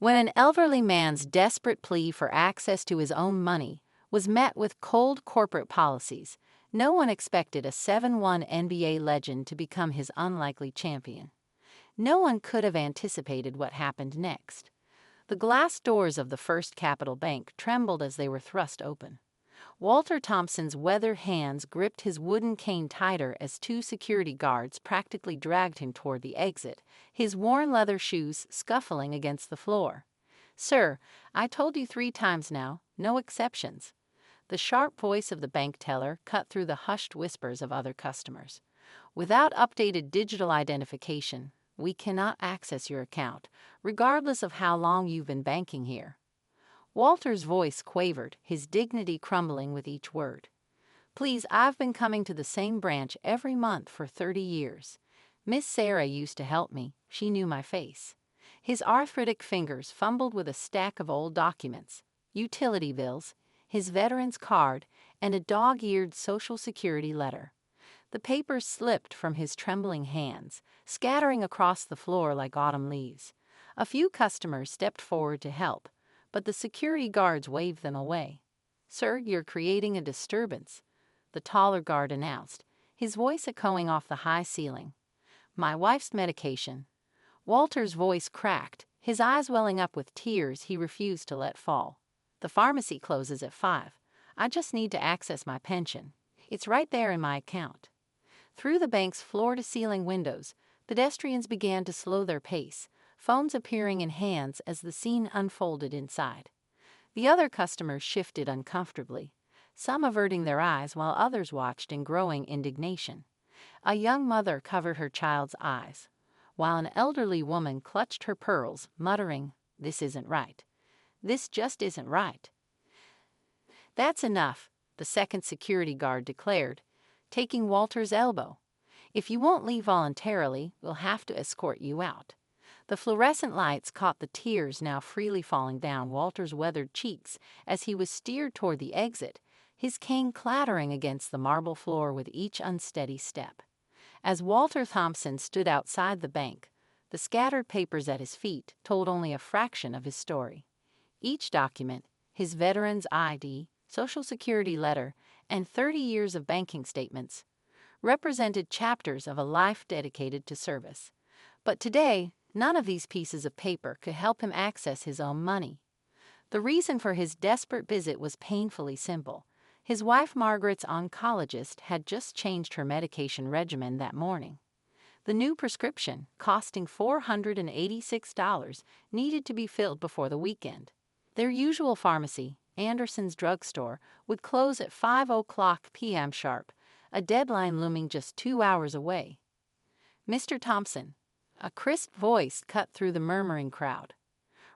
When an elderly man's desperate plea for access to his own money was met with cold corporate policies, no one expected a 7-1 NBA legend to become his unlikely champion. No one could have anticipated what happened next. The glass doors of the First Capital Bank trembled as they were thrust open. Walter Thompson's weathered hands gripped his wooden cane tighter as two security guards practically dragged him toward the exit, his worn leather shoes scuffling against the floor. "Sir, I told you 3 times now, no exceptions." The sharp voice of the bank teller cut through the hushed whispers of other customers. "Without updated digital identification, we cannot access your account, regardless of how long you've been banking here." Walter's voice quavered, his dignity crumbling with each word. "Please, I've been coming to the same branch every month for 30 years. Miss Sarah used to help me. She knew my face." His arthritic fingers fumbled with a stack of old documents, utility bills, his veteran's card, and a dog-eared Social Security letter. The papers slipped from his trembling hands, scattering across the floor like autumn leaves. A few customers stepped forward to help, but the security guards waved them away. "Sir, you're creating a disturbance," the taller guard announced, his voice echoing off the high ceiling. "My wife's medication." Walter's voice cracked, his eyes welling up with tears he refused to let fall. "The pharmacy closes at 5. I just need to access my pension. It's right there in my account." Through the bank's floor-to-ceiling windows, pedestrians began to slow their pace, phones appearing in hands as the scene unfolded inside. The other customers shifted uncomfortably, some averting their eyes while others watched in growing indignation. A young mother covered her child's eyes, while an elderly woman clutched her pearls, muttering, "This isn't right. This just isn't right." "That's enough," the second security guard declared, taking Walter's elbow. "If you won't leave voluntarily, we'll have to escort you out." The fluorescent lights caught the tears now freely falling down Walter's weathered cheeks as he was steered toward the exit, his cane clattering against the marble floor with each unsteady step. As Walter Thompson stood outside the bank, the scattered papers at his feet told only a fraction of his story. Each document, his veteran's ID, Social Security letter, and 30 years of banking statements, represented chapters of a life dedicated to service. But today, none of these pieces of paper could help him access his own money. The reason for his desperate visit was painfully simple. His wife Margaret's oncologist had just changed her medication regimen that morning. The new prescription, costing $486, needed to be filled before the weekend. Their usual pharmacy, Anderson's drugstore, would close at 5:00 p.m. sharp, a deadline looming just 2 hours away. "Mr. Thompson," a crisp voice cut through the murmuring crowd.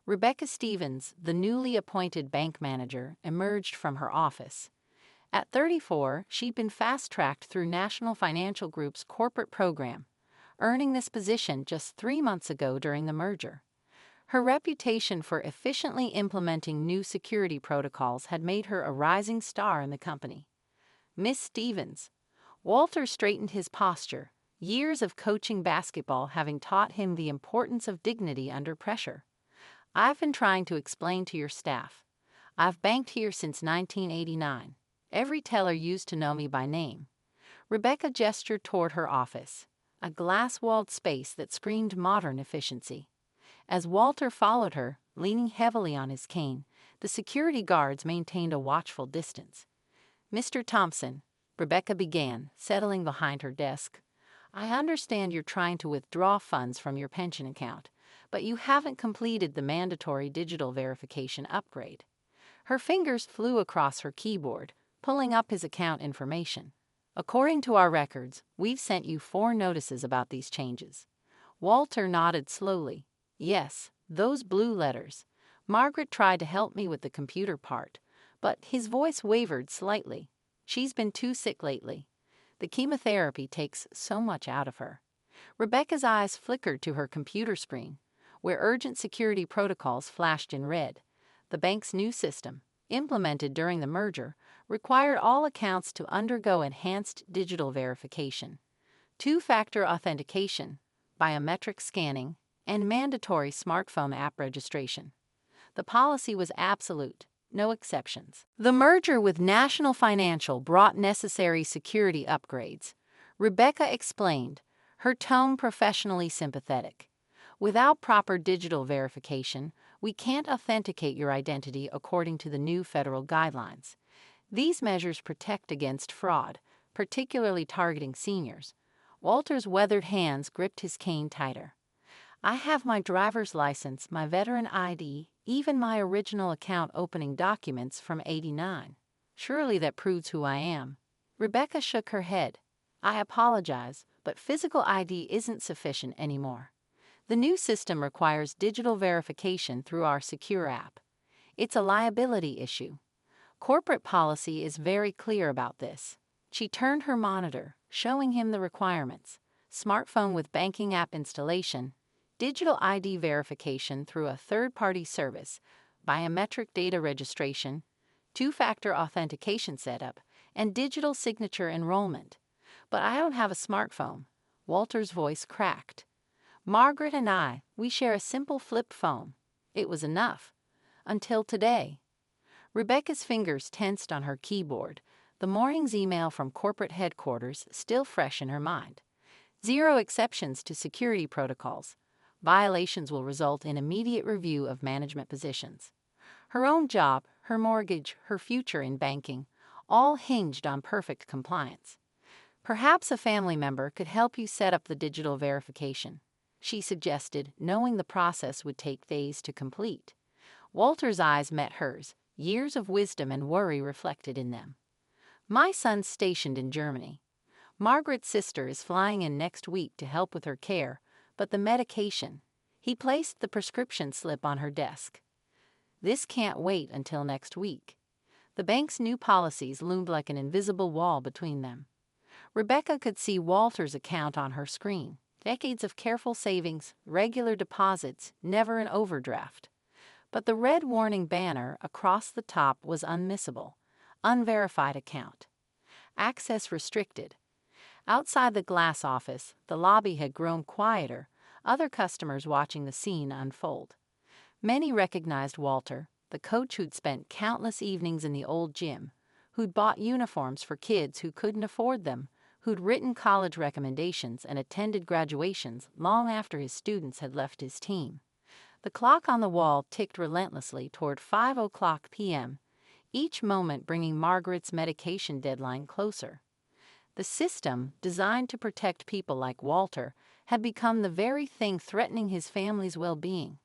Rebecca Stevens, the newly appointed bank manager, emerged from her office. At 34, she'd been fast-tracked through National Financial Group's corporate program, earning this position just 3 months ago during the merger. Her reputation for efficiently implementing new security protocols had made her a rising star in the company. "Miss Stevens." Walter straightened his posture, years of coaching basketball having taught him the importance of dignity under pressure. "I've been trying to explain to your staff. I've banked here since 1989. Every teller used to know me by name." Rebecca gestured toward her office, a glass-walled space that screamed modern efficiency. As Walter followed her, leaning heavily on his cane, the security guards maintained a watchful distance. "Mr. Thompson," Rebecca began, settling behind her desk, "I understand you're trying to withdraw funds from your pension account, but you haven't completed the mandatory digital verification upgrade." Her fingers flew across her keyboard, pulling up his account information. "According to our records, we've sent you 4 notices about these changes." Walter nodded slowly. "Yes, those blue letters. Margaret tried to help me with the computer part, but," his voice wavered slightly, "she's been too sick lately. The chemotherapy takes so much out of her." Rebecca's eyes flickered to her computer screen, where urgent security protocols flashed in red. The bank's new system, implemented during the merger, required all accounts to undergo enhanced digital verification, 2-factor authentication, biometric scanning, and mandatory smartphone app registration. The policy was absolute, no exceptions. The merger with National Financial brought necessary security upgrades. Rebecca explained, her tone professionally sympathetic. Without proper digital verification, we can't authenticate your identity according to the new federal guidelines. These measures protect against fraud, particularly targeting seniors. Walter's weathered hands gripped his cane tighter. I have my driver's license, my veteran ID, even my original account opening documents from '89. Surely that proves who I am. Rebecca shook her head. I apologize, but physical ID isn't sufficient anymore. The new system requires digital verification through our secure app. It's a liability issue. Corporate policy is very clear about this. She turned her monitor, showing him the requirements: smartphone with banking app installation, digital ID verification through a third-party service, biometric data registration, two-factor authentication setup, and digital signature enrollment. But I don't have a smartphone. Walter's voice cracked. Margaret and we share a simple flip phone. It was enough. Until today. Rebecca's fingers tensed on her keyboard, the morning's email from corporate headquarters still fresh in her mind. 0 exceptions to security protocols. Violations will result in immediate review of management positions. Her own job, her mortgage, her future in banking, all hinged on perfect compliance. Perhaps a family member could help you set up the digital verification, she suggested, knowing the process would take days to complete. Walter's eyes met hers, years of wisdom and worry reflected in them. My son's stationed in Germany. Margaret's sister is flying in next week to help with her care, but the medication. He placed the prescription slip on her desk. This can't wait until next week. The bank's new policies loomed like an invisible wall between them. Rebecca could see Walter's account on her screen. Decades of careful savings, regular deposits, never an overdraft. But the red warning banner across the top was unmissable. Unverified account. Access restricted. Outside the glass office, the lobby had grown quieter, other customers watching the scene unfold. Many recognized Walter, the coach who'd spent countless evenings in the old gym, who'd bought uniforms for kids who couldn't afford them, who'd written college recommendations and attended graduations long after his students had left his team. The clock on the wall ticked relentlessly toward 5:00 p.m., each moment bringing Margaret's medication deadline closer. The system, designed to protect people like Walter, had become the very thing threatening his family's well-being.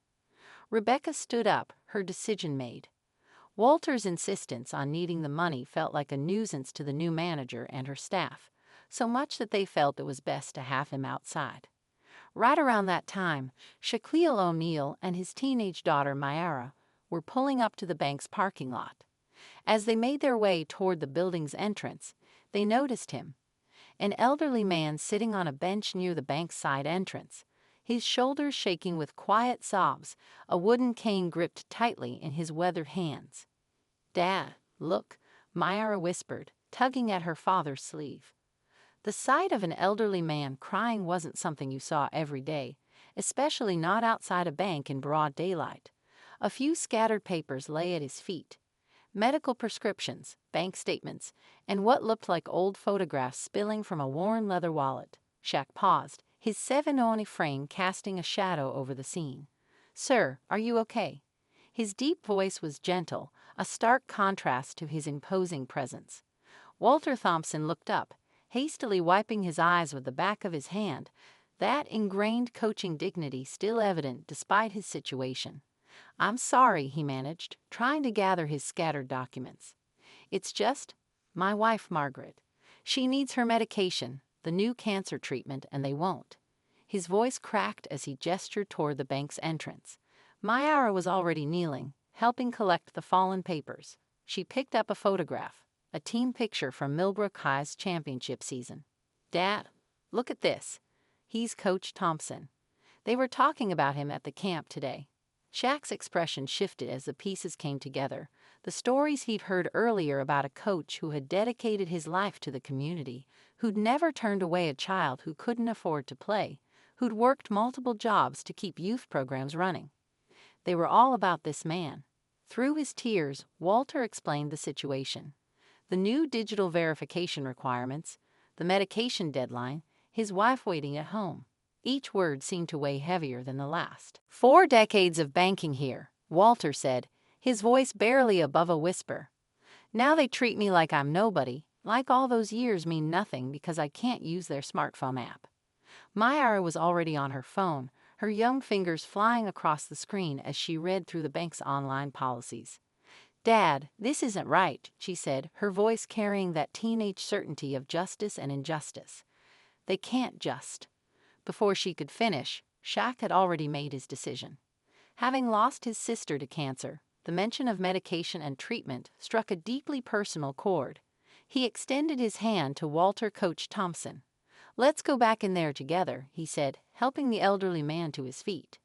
Rebecca stood up, her decision made. Walter's insistence on needing the money felt like a nuisance to the new manager and her staff, so much that they felt it was best to have him outside. Right around that time, Shaquille O'Neal and his teenage daughter Myara were pulling up to the bank's parking lot. As they made their way toward the building's entrance, they noticed him. An elderly man sitting on a bench near the bank's side entrance, his shoulders shaking with quiet sobs, a wooden cane gripped tightly in his weathered hands. "Dad, look," Myra whispered, tugging at her father's sleeve. The sight of an elderly man crying wasn't something you saw every day, especially not outside a bank in broad daylight. A few scattered papers lay at his feet. Medical prescriptions, bank statements, and what looked like old photographs spilling from a worn leather wallet. Shaq paused, his 7-only frame casting a shadow over the scene. "Sir, are you okay?" His deep voice was gentle, a stark contrast to his imposing presence. Walter Thompson looked up, hastily wiping his eyes with the back of his hand, that ingrained coaching dignity still evident despite his situation. "I'm sorry," he managed, trying to gather his scattered documents. "It's just my wife, Margaret. She needs her medication, the new cancer treatment, and they won't." His voice cracked as he gestured toward the bank's entrance. Myara was already kneeling, helping collect the fallen papers. She picked up a photograph, a team picture from Millbrook High's championship season. "Dad, look at this. He's Coach Thompson." They were talking about him at the camp today. Shaq's expression shifted as the pieces came together. The stories he'd heard earlier about a coach who had dedicated his life to the community, who'd never turned away a child who couldn't afford to play, who'd worked multiple jobs to keep youth programs running. They were all about this man. Through his tears, Walter explained the situation. The new digital verification requirements, the medication deadline, his wife waiting at home. Each word seemed to weigh heavier than the last. 4 decades of banking here, Walter said, his voice barely above a whisper. Now they treat me like I'm nobody, like all those years mean nothing because I can't use their smartphone app. Myra was already on her phone, her young fingers flying across the screen as she read through the bank's online policies. "Dad, this isn't right," she said, her voice carrying that teenage certainty of justice and injustice. "They can't just." Before she could finish, Shaq had already made his decision. Having lost his sister to cancer, the mention of medication and treatment struck a deeply personal chord. He extended his hand to Walter Coach Thompson. "Let's go back in there together," he said, helping the elderly man to his feet.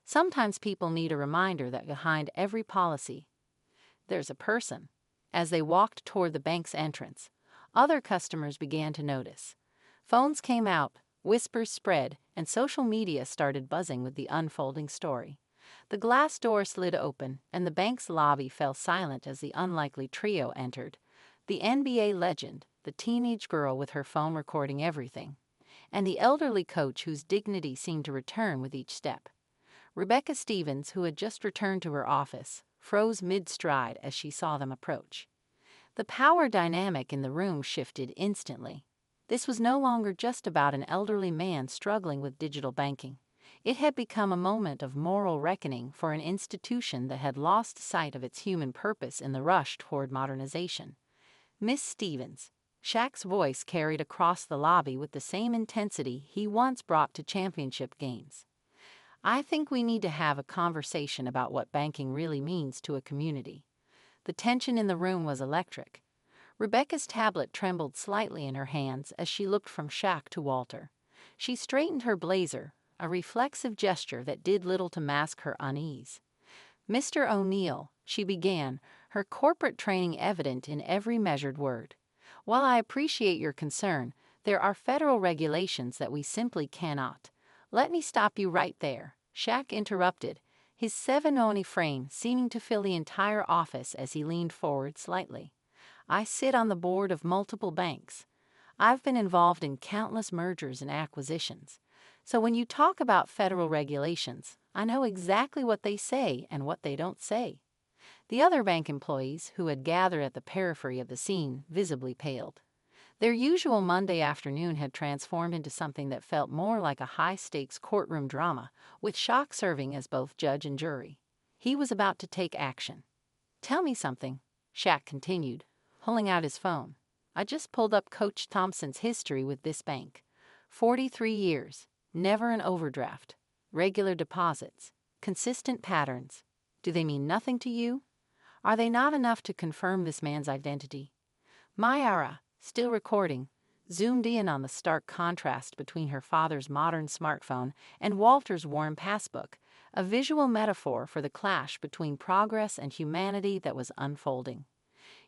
Sometimes people need a reminder that behind every policy, there's a person. As they walked toward the bank's entrance, other customers began to notice. Phones came out, whispers spread, and social media started buzzing with the unfolding story. The glass door slid open, and the bank's lobby fell silent as the unlikely trio entered. The NBA legend, the teenage girl with her phone recording everything, and the elderly coach whose dignity seemed to return with each step. Rebecca Stevens, who had just returned to her office, froze mid-stride as she saw them approach. The power dynamic in the room shifted instantly. This was no longer just about an elderly man struggling with digital banking. It had become a moment of moral reckoning for an institution that had lost sight of its human purpose in the rush toward modernization. "Miss Stevens," Shaq's voice carried across the lobby with the same intensity he once brought to championship games. "I think we need to have a conversation about what banking really means to a community." The tension in the room was electric. Rebecca's tablet trembled slightly in her hands as she looked from Shaq to Walter. She straightened her blazer, a reflexive gesture that did little to mask her unease. "Mr. O'Neill," she began, her corporate training evident in every measured word. "While I appreciate your concern, there are federal regulations that we simply cannot—" "Let me stop you right there," Shaq interrupted, his 7-oni frame seeming to fill the entire office as he leaned forward slightly. "I sit on the board of multiple banks. I've been involved in countless mergers and acquisitions. So when you talk about federal regulations, I know exactly what they say and what they don't say." The other bank employees, who had gathered at the periphery of the scene, visibly paled. Their usual Monday afternoon had transformed into something that felt more like a high-stakes courtroom drama, with Shaq serving as both judge and jury. He was about to take action. "Tell me something," Shaq continued, pulling out his phone. "I just pulled up Coach Thompson's history with this bank. 43 years, never an overdraft, regular deposits, consistent patterns. Do they mean nothing to you? Are they not enough to confirm this man's identity?" Myra, still recording, zoomed in on the stark contrast between her father's modern smartphone and Walter's worn passbook, a visual metaphor for the clash between progress and humanity that was unfolding.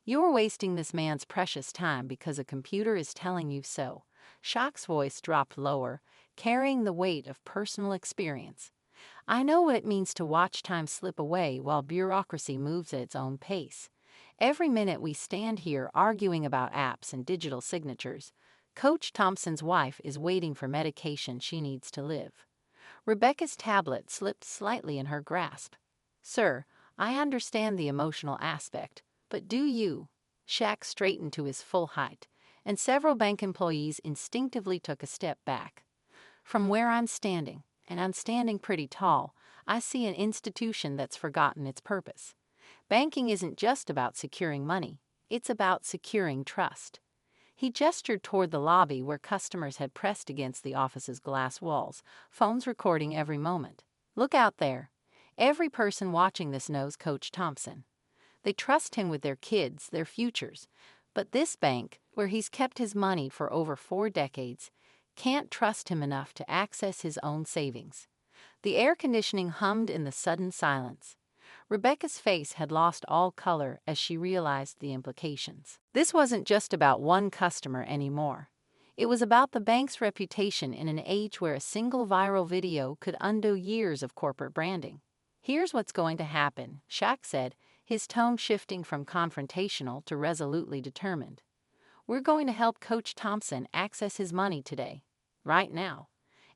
"You're wasting this man's precious time because a computer is telling you so." Shaq's voice dropped lower, carrying the weight of personal experience. "I know what it means to watch time slip away while bureaucracy moves at its own pace. Every minute we stand here arguing about apps and digital signatures, Coach Thompson's wife is waiting for medication she needs to live." Rebecca's tablet slipped slightly in her grasp. "Sir, I understand the emotional aspect, but do you?" Shaq straightened to his full height, and several bank employees instinctively took a step back. "From where I'm standing, and I'm standing pretty tall, I see an institution that's forgotten its purpose. Banking isn't just about securing money, it's about securing trust." He gestured toward the lobby where customers had pressed against the office's glass walls, phones recording every moment. "Look out there. Every person watching this knows Coach Thompson. They trust him with their kids, their futures. But this bank, where he's kept his money for over 4 decades, can't trust him enough to access his own savings." The air conditioning hummed in the sudden silence. Rebecca's face had lost all color as she realized the implications. This wasn't just about one customer anymore. It was about the bank's reputation in an age where a single viral video could undo years of corporate branding. "Here's what's going to happen," Shaq said, his tone shifting from confrontational to resolutely determined. "We're going to help Coach Thompson access his money today, right now.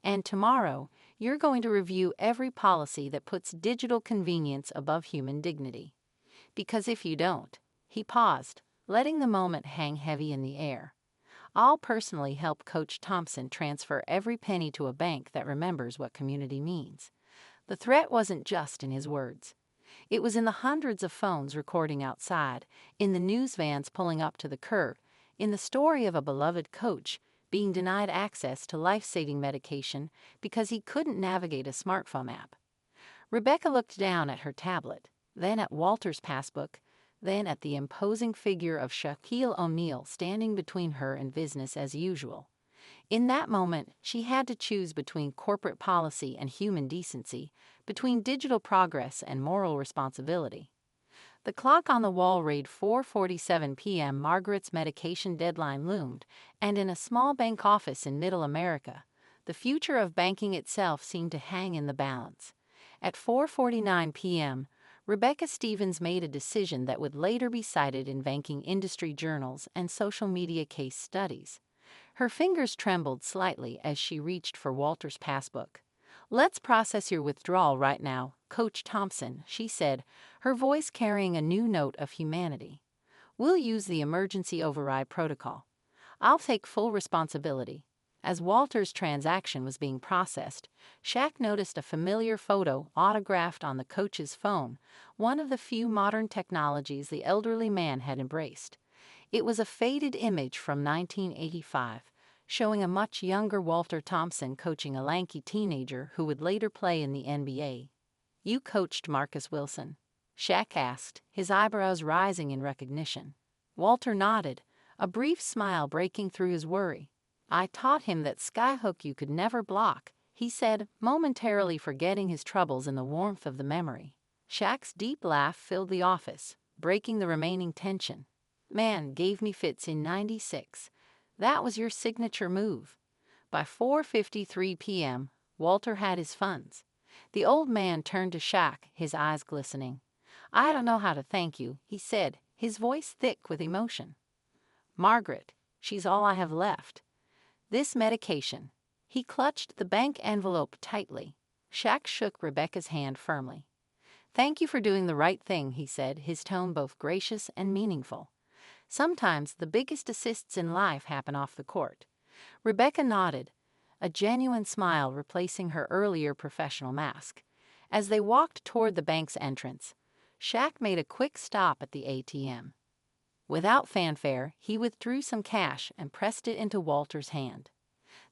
And tomorrow, you're going to review every policy that puts digital convenience above human dignity. Because if you don't," he paused, letting the moment hang heavy in the air, "I'll personally help Coach Thompson transfer every penny to a bank that remembers what community means." The threat wasn't just in his words. It was in the hundreds of phones recording outside, in the news vans pulling up to the curb, in the story of a beloved coach being denied access to life-saving medication because he couldn't navigate a smartphone app. Rebecca looked down at her tablet, then at Walter's passbook, then at the imposing figure of Shaquille O'Neal standing between her and business as usual. In that moment, she had to choose between corporate policy and human decency, between digital progress and moral responsibility. The clock on the wall read 4:47 p.m. Margaret's medication deadline loomed, and in a small bank office in Middle America, the future of banking itself seemed to hang in the balance. At 4:49 p.m., Rebecca Stevens made a decision that would later be cited in banking industry journals and social media case studies. Her fingers trembled slightly as she reached for Walter's passbook. "Let's process your withdrawal right now, Coach Thompson," she said, her voice carrying a new note of humanity. "We'll use the emergency override protocol. I'll take full responsibility." As Walter's transaction was being processed, Shaq noticed a familiar photo autographed on the coach's phone, one of the few modern technologies the elderly man had embraced. It was a faded image from 1985, showing a much younger Walter Thompson coaching a lanky teenager who would later play in the NBA. "You coached Marcus Wilson?" Shaq asked, his eyebrows rising in recognition. Walter nodded, a brief smile breaking through his worry. "I taught him that skyhook you could never block," he said, momentarily forgetting his troubles in the warmth of the memory. Shaq's deep laugh filled the office, breaking the remaining tension. "Man gave me fits in '96. That was your signature move." By 4:53 p.m., Walter had his funds. The old man turned to Shaq, his eyes glistening. "I don't know how to thank you," he said, his voice thick with emotion. "Margaret, she's all I have left. This medication." He clutched the bank envelope tightly. Shaq shook Rebecca's hand firmly. "Thank you for doing the right thing," he said, his tone both gracious and meaningful. "Sometimes the biggest assists in life happen off the court." Rebecca nodded, a genuine smile replacing her earlier professional mask. As they walked toward the bank's entrance, Shaq made a quick stop at the ATM. Without fanfare, he withdrew some cash and pressed it into Walter's hand.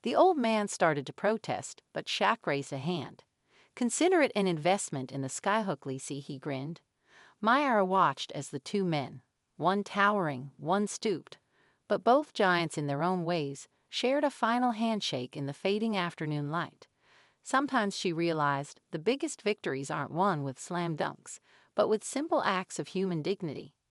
The old man started to protest, but Shaq raised a hand. "Consider it an investment in the skyhook leasing," he grinned. Myra watched as the two men, one towering, one stooped, but both giants in their own ways, shared a final handshake in the fading afternoon light. Sometimes she realized the biggest victories aren't won with slam dunks, but with simple acts of human dignity.